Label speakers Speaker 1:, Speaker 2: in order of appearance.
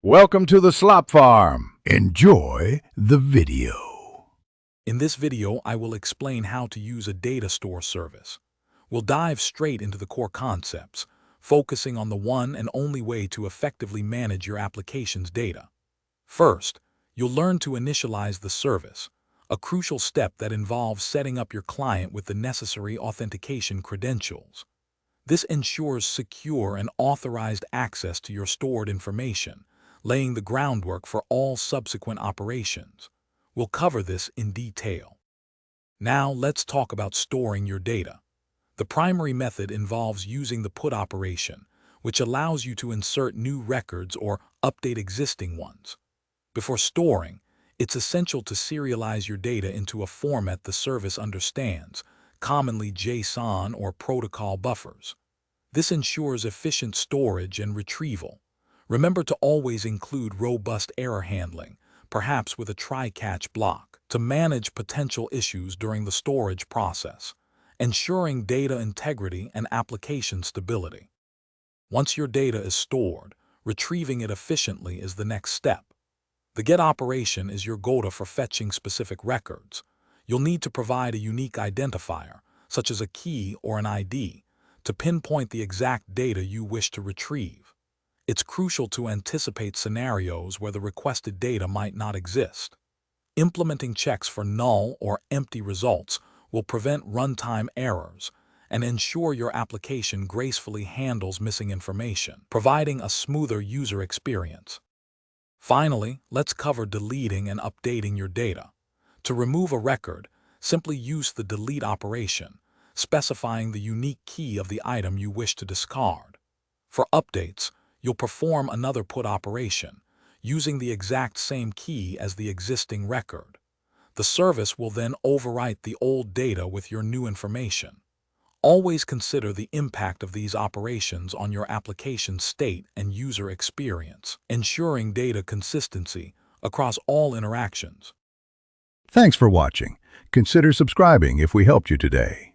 Speaker 1: Welcome to the slop farm. Enjoy the video.
Speaker 2: In this video, I will explain how to use a data store service. We'll dive straight into the core concepts, focusing on the one and only way to effectively manage your application's data. First, you'll learn to initialize the service, a crucial step that involves setting up your client with the necessary authentication credentials. This ensures secure and authorized access to your stored information, laying the groundwork for all subsequent operations. We'll cover this in detail. Now let's talk about storing your data. The primary method involves using the put operation, which allows you to insert new records or update existing ones. Before storing, it's essential to serialize your data into a format the service understands, commonly JSON or protocol buffers. This ensures efficient storage and retrieval. Remember to always include robust error handling, perhaps with a try-catch block, to manage potential issues during the storage process, ensuring data integrity and application stability. Once your data is stored, retrieving it efficiently is the next step. The GET operation is your go-to for fetching specific records. You'll need to provide a unique identifier, such as a key or an ID, to pinpoint the exact data you wish to retrieve. It's crucial to anticipate scenarios where the requested data might not exist. Implementing checks for null or empty results will prevent runtime errors and ensure your application gracefully handles missing information, providing a smoother user experience. Finally, let's cover deleting and updating your data. To remove a record, simply use the delete operation, specifying the unique key of the item you wish to discard. For updates, you'll perform another put operation, using the exact same key as the existing record. The service will then overwrite the old data with your new information. Always consider the impact of these operations on your application state and user experience, ensuring data consistency across all interactions.
Speaker 1: Thanks for watching. Consider subscribing if we helped you today.